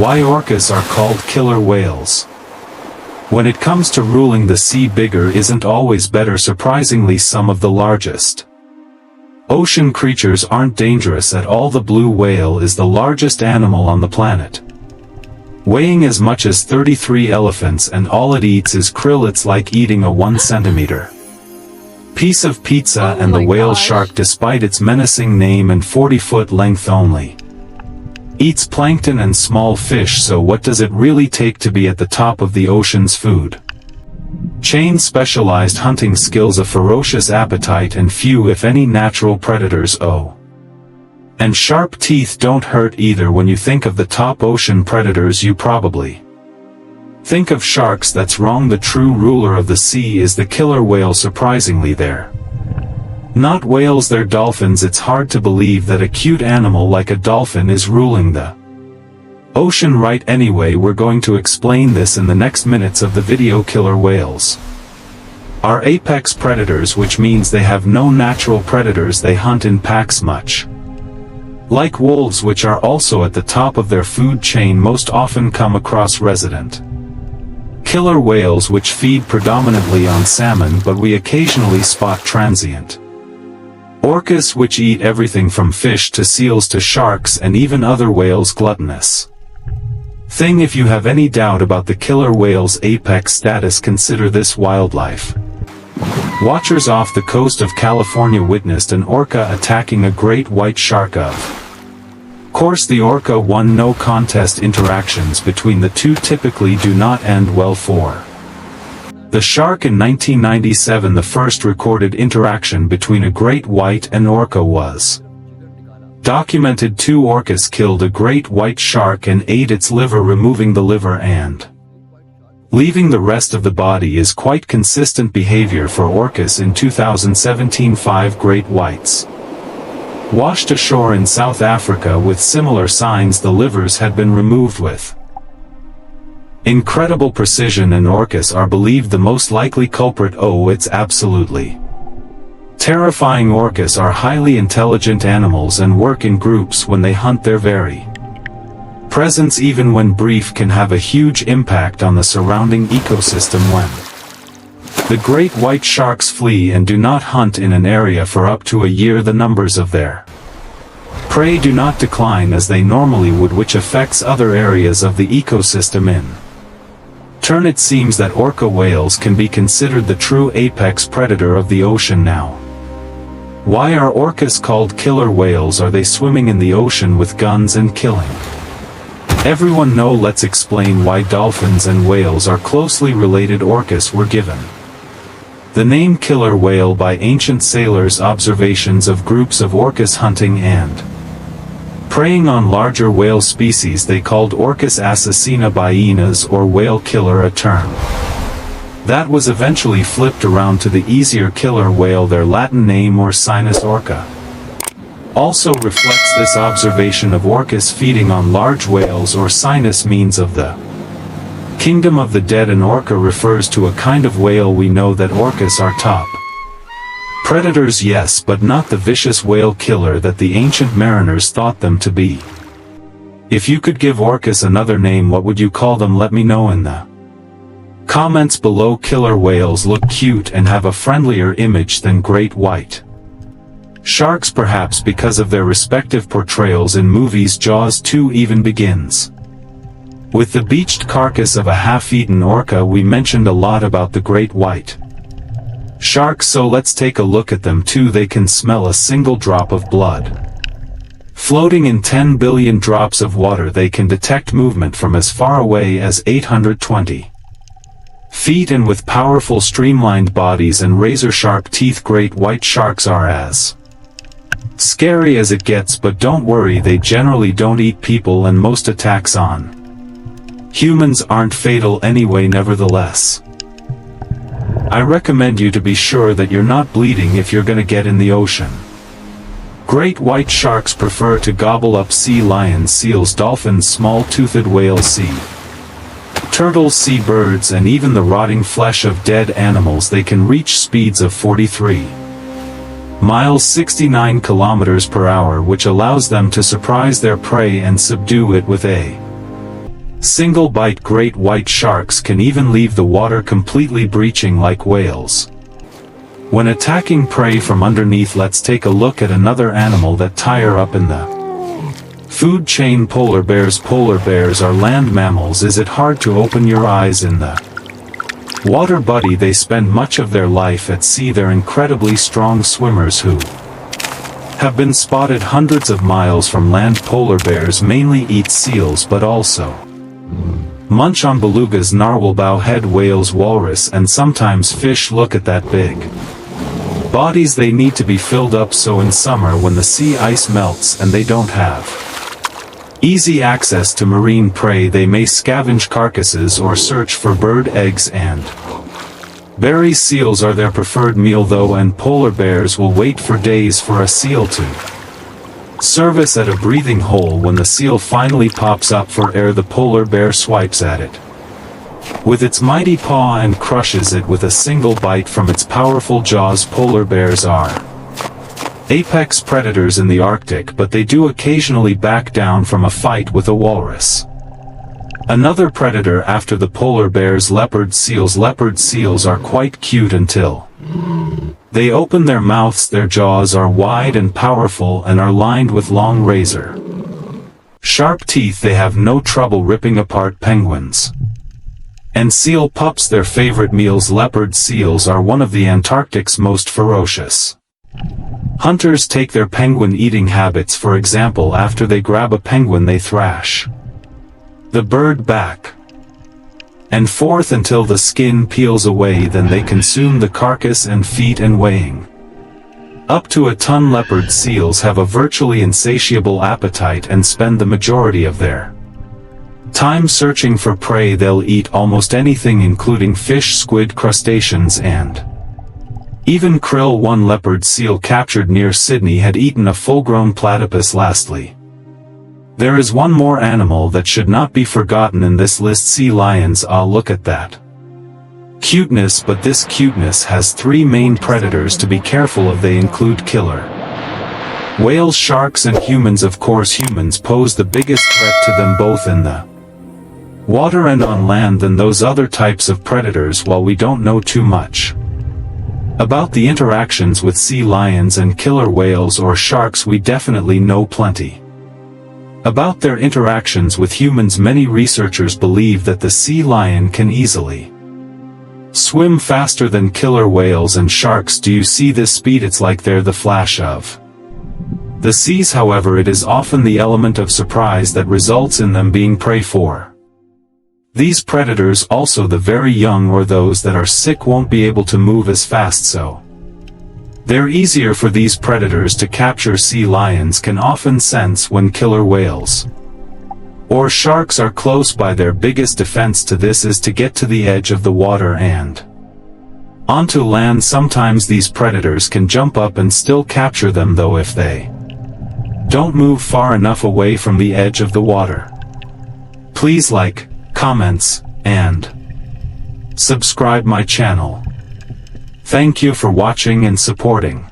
Why orcas are called killer whales. When it comes to ruling the sea, bigger isn't always better. Surprisingly, some of the largest ocean creatures aren't dangerous at all. The blue whale is the largest animal on the planet, weighing as much as 33 elephants, and all it eats is krill. It's like eating a 1 centimeter piece of pizza. And the whale shark, despite its menacing name and 40-foot length only, eats plankton and small fish. So what does it really take to be at the top of the ocean's food chain? Specialized hunting skills, a ferocious appetite, and few if any natural predators. Oh, and sharp teeth don't hurt either. When you think of the top ocean predators, you probably think of sharks. That's wrong. The true ruler of the sea is the killer whale. Surprisingly, they're not whales, they're dolphins. It's hard to believe that a cute animal like a dolphin is ruling the ocean, right? Anyway, we're going to explain this in the next minutes of the video. Killer whales are apex predators, which means they have no natural predators. They hunt in packs, much like wolves, which are also at the top of their food chain. Most often come across resident killer whales, which feed predominantly on salmon, but we occasionally spot transient orcas, which eat everything from fish to seals to sharks and even other whales. Gluttonous thing. If you have any doubt about the killer whale's apex status, consider this. Wildlife watchers off the coast of California witnessed an orca attacking a great white shark. Of course, the orca won. No contest. Interactions between the two typically do not end well for the shark. In 1997, the first recorded interaction between a great white and orca was documented. 2 orcas killed a great white shark and ate its liver. Removing the liver and leaving the rest of the body is quite consistent behavior for orcas. In 2017, 5 great whites washed ashore in South Africa with similar signs. The livers had been removed with incredible precision, and orcas are believed the most likely culprit. Oh, it's absolutely terrifying. Orcas are highly intelligent animals and work in groups. When they hunt, their very presence, even when brief, can have a huge impact on the surrounding ecosystem. When the great white sharks flee and do not hunt in an area for up to a year, the numbers of their prey do not decline as they normally would, which affects other areas of the ecosystem. In turn, it seems that orca whales can be considered the true apex predator of the ocean now. Why are orcas called killer whales? Are they swimming in the ocean with guns and killing everyone? No. Let's explain why dolphins and whales are closely related. Orcas were given the name killer whale by ancient sailors' observations of groups of orcas hunting and preying on larger whale species. They called orcas assassina ballenas, or whale killer, a term that was eventually flipped around to the easier killer whale. Their Latin name, or Sinus orca, also reflects this observation of orcas feeding on large whales, or Sinus means of the kingdom of the dead. An orca refers to a kind of whale. We know that orcas are top predators, yes, but not the vicious whale killer that the ancient mariners thought them to be. If you could give orcas another name, what would you call them? Let me know in the comments below. Killer whales look cute and have a friendlier image than great white sharks, perhaps because of their respective portrayals in movies. Jaws 2 even begins with the beached carcass of a half-eaten orca. We mentioned a lot about the great white sharks, so let's take a look at them too. They can smell a single drop of blood floating in 10 billion drops of water. They can detect movement from as far away as 820 feet, and with powerful streamlined bodies and razor-sharp teeth, great white sharks are as scary as it gets. But don't worry, they generally don't eat people, and most attacks on humans aren't fatal anyway. Nevertheless, I recommend you to be sure that you're not bleeding if you're gonna get in the ocean. Great white sharks prefer to gobble up sea lions, seals, dolphins, small-toothed whales, sea turtles, seabirds, and even the rotting flesh of dead animals. They can reach speeds of 43 miles 69 kilometers per hour, which allows them to surprise their prey and subdue it with a Single-bite great white sharks can even leave the water completely breaching like whales. When attacking prey from underneath, let's take a look at another animal that higher up in the food chain. Polar bears. Polar bears are land mammals. Is it hard to open your eyes in the water, buddy? They spend much of their life at sea. They're incredibly strong swimmers who have been spotted hundreds of miles from land. Polar bears mainly eat seals but also munch on belugas, narwhal, bowhead whales, walrus, and sometimes fish. Look at that big bodies. They need to be filled up, so in summer when the sea ice melts and they don't have easy access to marine prey, they may scavenge carcasses or search for bird eggs and berries. Seals are their preferred meal though, and polar bears will wait for days for a seal to surface at a breathing hole. When the seal finally pops up for air, the polar bear swipes at it with its mighty paw and crushes it with a single bite from its powerful jaws. Polar bears are apex predators in the Arctic, but they do occasionally back down from a fight with a walrus. Another predator after the polar bears, leopard seals. Leopard seals are quite cute until they open their mouths. Their jaws are wide and powerful and are lined with long razor sharp teeth. They have no trouble ripping apart penguins and seal pups. Their favorite meals. Leopard seals are one of the Antarctic's most ferocious hunters. Take their penguin eating habits for example. After they grab a penguin, they thrash the bird back and forth until the skin peels away. Then they consume the carcass and feet, and weighing up to a ton. Leopard seals have a virtually insatiable appetite and spend the majority of their time searching for prey. They'll eat almost anything, including fish, squid, crustaceans, and even krill. One leopard seal captured near Sydney had eaten a full-grown platypus. Lastly, there is one more animal that should not be forgotten in this list: sea lions. Look at that cuteness, but this cuteness has three main predators to be careful of. They include killer whales, sharks, and humans. Of course, humans pose the biggest threat to them both in the water and on land than those other types of predators. While we don't know too much about the interactions with sea lions and killer whales or sharks, we definitely know plenty about their interactions with humans. Many researchers believe that the sea lion can easily swim faster than killer whales and sharks. Do you see this speed? It's like they're the flash of the seas. However, it is often the element of surprise that results in them being prey for these predators. Also, the very young or those that are sick won't be able to move as fast, so they're easier for these predators to capture. Sea lions can often sense when killer whales or sharks are close by. Their biggest defense to this is to get to the edge of the water and onto land. Sometimes these predators can jump up and still capture them though, if they don't move far enough away from the edge of the water. Please like, comments, and subscribe my channel. Thank you for watching and supporting.